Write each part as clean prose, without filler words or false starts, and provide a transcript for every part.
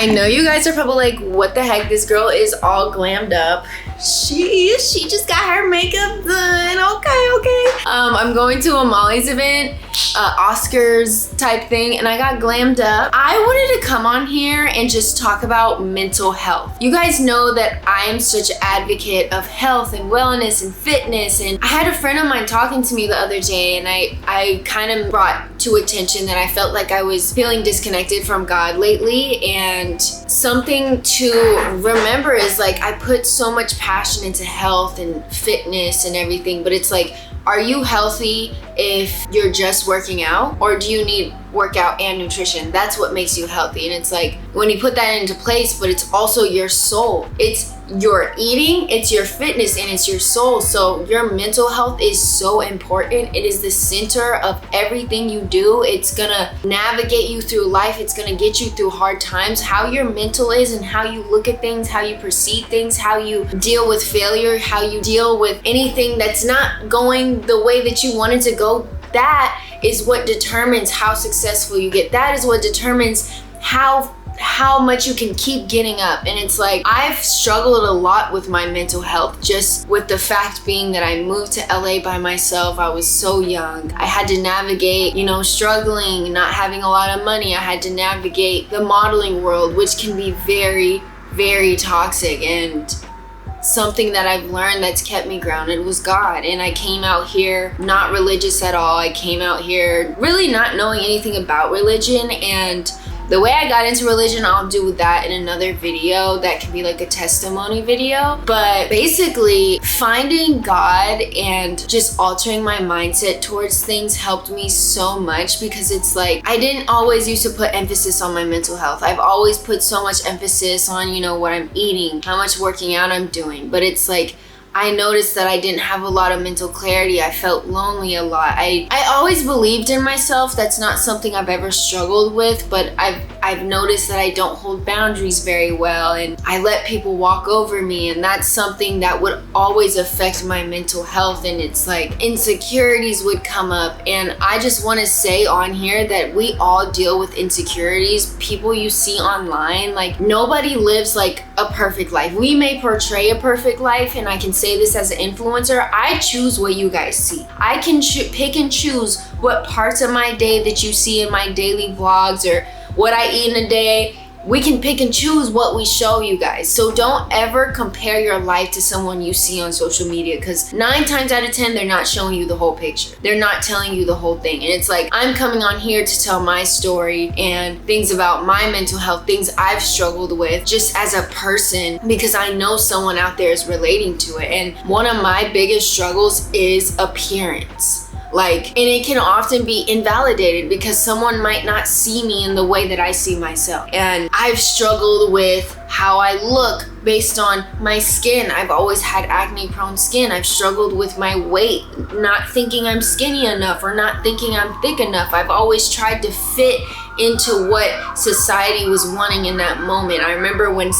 I know you guys are probably like, what the heck? This girl is all glammed up. She just got her makeup done. Okay. I'm going to a Molly's event, Oscars type thing, and I got glammed up. I wanted to come on here and just talk about mental health. You guys know that I am such an advocate of health and wellness and fitness, and I had a friend of mine talking to me the other day, and I kind of brought to attention that I felt like I was feeling disconnected from God lately, and something to remember is like I put so much passion into health and fitness and everything, but it's like, are you healthy if you're just working out, or do you need workout and nutrition? That's what makes you healthy. And it's like when you put that into place, but it's also your soul. It's your eating, it's your fitness, and it's your soul. So your mental health is so important. It is the center of everything you do. It's gonna navigate you through life. It's gonna get you through hard times. How your mental is and how you look at things, how you perceive things, how you deal with failure, how you deal with anything that's not going the way that you wanted to go, that is what determines how successful you get. That is what determines how much you can keep getting up. And it's like, I've struggled a lot with my mental health, just with the fact being that I moved to LA by myself. I was so young. I had to navigate, struggling, not having a lot of money. I had to navigate the modeling world, which can be very, very toxic. And something that I've learned that's kept me grounded was God. And I came out here not religious at all. I came out here really not knowing anything about religion, and the way I got into religion, I'll do that in another video. That can be like a testimony video. But basically, finding God and just altering my mindset towards things helped me so much, because it's like, I didn't always used to put emphasis on my mental health. I've always put so much emphasis on, what I'm eating, how much working out I'm doing. But it's like, I noticed that I didn't have a lot of mental clarity. I felt lonely a lot. I always believed in myself. That's not something I've ever struggled with, but I've noticed that I don't hold boundaries very well, and I let people walk over me, and that's something that would always affect my mental health. And it's like insecurities would come up, and I just want to say on here that we all deal with insecurities. People you see online, like, nobody lives like a perfect life. We may portray a perfect life, and I can say this as an influencer, I choose what you guys see. I can pick and choose what parts of my day that you see in my daily vlogs, or what I eat in a day. We can pick and choose what we show you guys. So don't ever compare your life to someone you see on social media, because 9 times out of 10, they're not showing you the whole picture. They're not telling you the whole thing. And it's like, I'm coming on here to tell my story and things about my mental health, things I've struggled with just as a person, because I know someone out there is relating to it. And one of my biggest struggles is appearance. And it can often be invalidated because someone might not see me in the way that I see myself. And I've struggled with how I look based on my skin. I've always had acne prone skin. I've struggled with my weight, not thinking I'm skinny enough or not thinking I'm thick enough. I've always tried to fit into what society was wanting in that moment. I remember when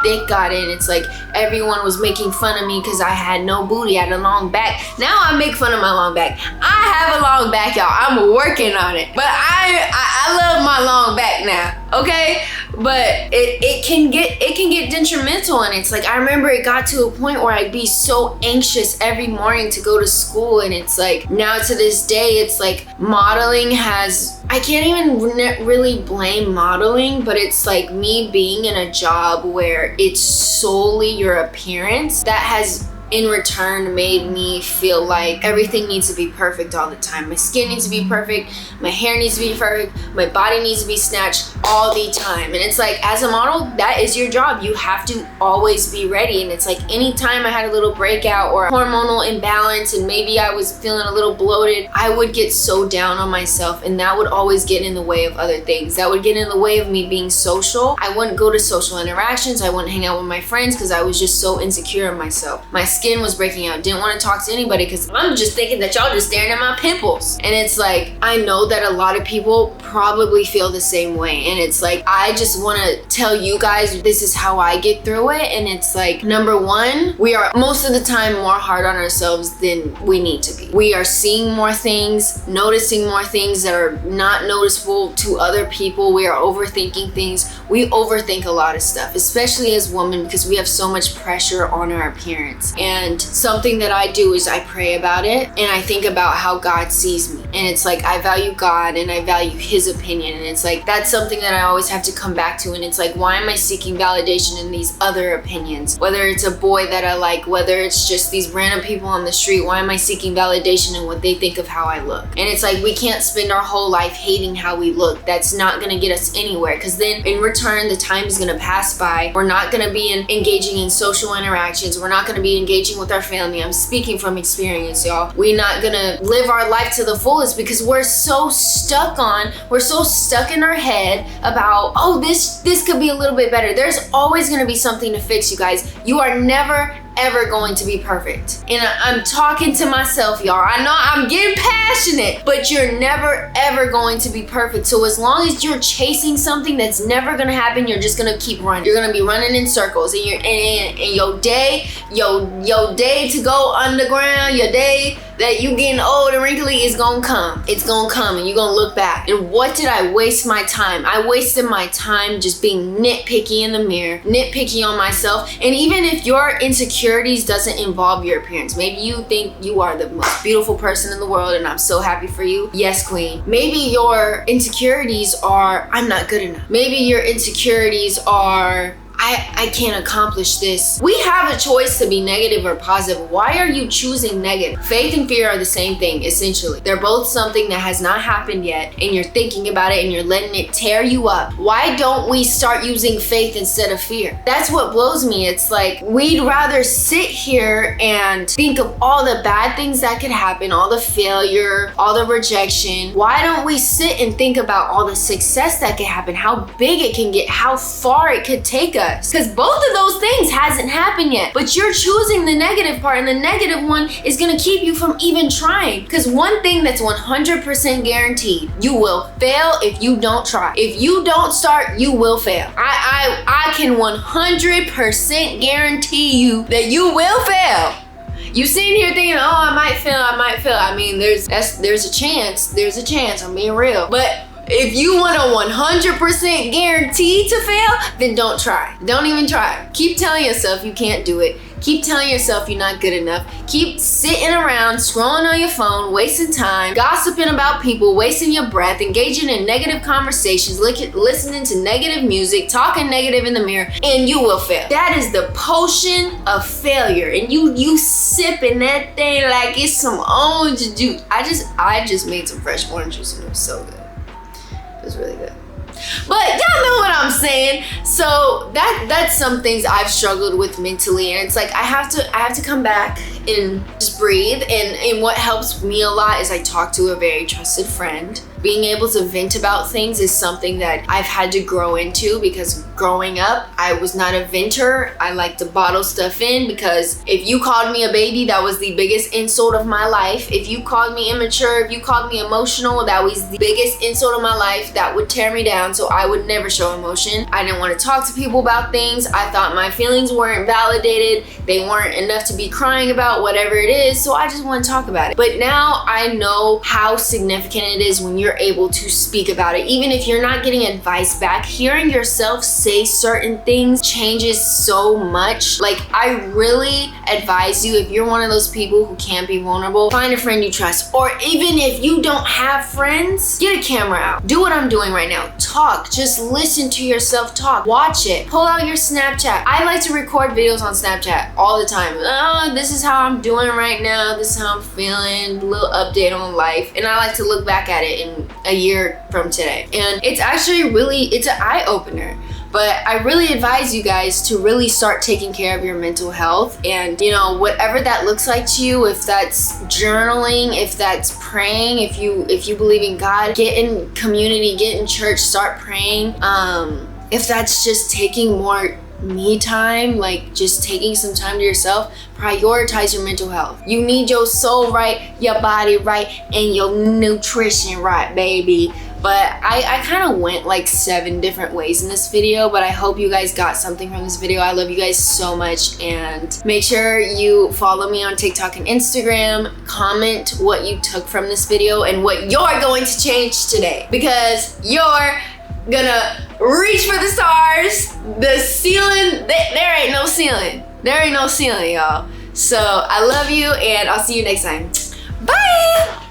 thick got in, it's like everyone was making fun of me because I had no booty, I had a long back. Now I make fun of my long back. I have a long back, y'all. I'm working on it. But I love my long back now, okay? But it can get detrimental, and it's like, I remember it got to a point where I'd be so anxious every morning to go to school, and it's like, now to this day, it's like modeling has, I can't even really blame modeling, but it's like me being in a job where it's solely your appearance that has in return made me feel like everything needs to be perfect all the time. My skin needs to be perfect, my hair needs to be perfect, my body needs to be snatched all the time. And it's like, as a model, that is your job. You have to always be ready. And it's like, anytime I had a little breakout or hormonal imbalance and maybe I was feeling a little bloated, I would get so down on myself, and that would always get in the way of other things. That would get in the way of me being social. I wouldn't go to social interactions. I wouldn't hang out with my friends because I was just so insecure in myself. My skin was breaking out. Didn't want to talk to anybody because I'm just thinking that y'all just staring at my pimples. And it's like, I know that a lot of people probably feel the same way. And it's like, I just want to tell you guys, this is how I get through it. And it's like, number one, we are most of the time more hard on ourselves than we need to be. We are seeing more things, noticing more things that are not noticeable to other people. We are overthinking things. We overthink a lot of stuff, especially as women, because we have so much pressure on our appearance. And something that I do is I pray about it and I think about how God sees me. And it's like, I value God and I value his opinion. And it's like, that's something that I always have to come back to. And it's like, why am I seeking validation in these other opinions? Whether it's a boy that I like, whether it's just these random people on the street, why am I seeking validation in what they think of how I look? And it's like, we can't spend our whole life hating how we look. That's not gonna get us anywhere, because then in return, the time is gonna pass by. We're not gonna be engaging in social interactions. We're not gonna be engaging with our family. I'm speaking from experience, y'all. We're not gonna live our life to the fullest because we're so stuck in our head about, oh, this could be a little bit better. There's always gonna be something to fix, you guys. You are never ever going to be perfect. And I'm talking to myself, y'all. I know I'm getting passionate, but you're never ever going to be perfect. So as long as you're chasing something that's never gonna happen, you're just gonna keep running. You're gonna be running in circles, and your day to go underground, your day that you getting old and wrinkly is gonna come. It's gonna come, and you're gonna look back. And what did I waste my time? I wasted my time just being nitpicky in the mirror, nitpicky on myself. And even if your insecurities doesn't involve your appearance, maybe you think you are the most beautiful person in the world, and I'm so happy for you. Yes, queen. Maybe your insecurities are, I'm not good enough. Maybe your insecurities are, I can't accomplish this. We have a choice to be negative or positive. Why are you choosing negative? Faith and fear are the same thing, essentially. They're both something that has not happened yet, and you're thinking about it and you're letting it tear you up. Why don't we start using faith instead of fear? That's what blows me. It's like, we'd rather sit here and think of all the bad things that could happen, all the failure, all the rejection. Why don't we sit and think about all the success that could happen, how big it can get, how far it could take us? Because both of those things hasn't happened yet, but you're choosing the negative part, and the negative one is gonna keep you from even trying. Because one thing that's 100% guaranteed, you will fail if you don't try. If you don't start, you will fail. I can 100% guarantee you that you will fail. You sitting here thinking, oh, I might fail. I mean, there's a chance, I'm being real. But if you want a 100% guarantee to fail, then don't try. Don't even try. Keep telling yourself you can't do it. Keep telling yourself you're not good enough. Keep sitting around, scrolling on your phone, wasting time, gossiping about people, wasting your breath, engaging in negative conversations, listening to negative music, talking negative in the mirror, and you will fail. That is the potion of failure. And you sipping that thing like it's some orange juice. I just made some fresh orange juice and it was so good. It was really good. But y'all know what I'm saying. So that's some things I've struggled with mentally, and it's like I have to come back and just breathe. And what helps me a lot is I talk to a very trusted friend. Being able to vent about things is something that I've had to grow into, because growing up, I was not a venter. I like to bottle stuff in, because if you called me a baby, that was the biggest insult of my life. If you called me immature, if you called me emotional, that was the biggest insult of my life. That would tear me down, so I would never show emotion. I didn't want to talk to people about things. I thought my feelings weren't validated. They weren't enough to be crying about, whatever it is, so I just want to talk about it. But now I know how significant it is when you're able to speak about it. Even if you're not getting advice back, hearing yourself say certain things changes so much. Like, I really advise you, if you're one of those people who can't be vulnerable, find a friend you trust. Or even if you don't have friends, get a camera out. Do what I'm doing right now. Talk. Just listen to yourself talk. Watch it. Pull out your Snapchat. I like to record videos on Snapchat all the time. Oh, this is how I'm doing right now. This is how I'm feeling. A little update on life. And I like to look back at it in a year from today. And it's actually it's an eye-opener. But I really advise you guys to really start taking care of your mental health. And, you know, whatever that looks like to you, if that's journaling, if that's praying, if you believe in God, get in community, get in church, start praying. If that's just taking more me time, like just taking some time to yourself. Prioritize your mental health. You need your soul right, your body right, and your nutrition right, baby. But I kind of went like 7 different ways in this video, but I hope you guys got something from this video. I love you guys so much, and make sure you follow me on TikTok and Instagram. Comment what you took from this video and what you're going to change today, because you're gonna reach for the stars. The ceiling, there ain't no ceiling. There ain't no ceiling, y'all. So I love you, and I'll see you next time. Bye!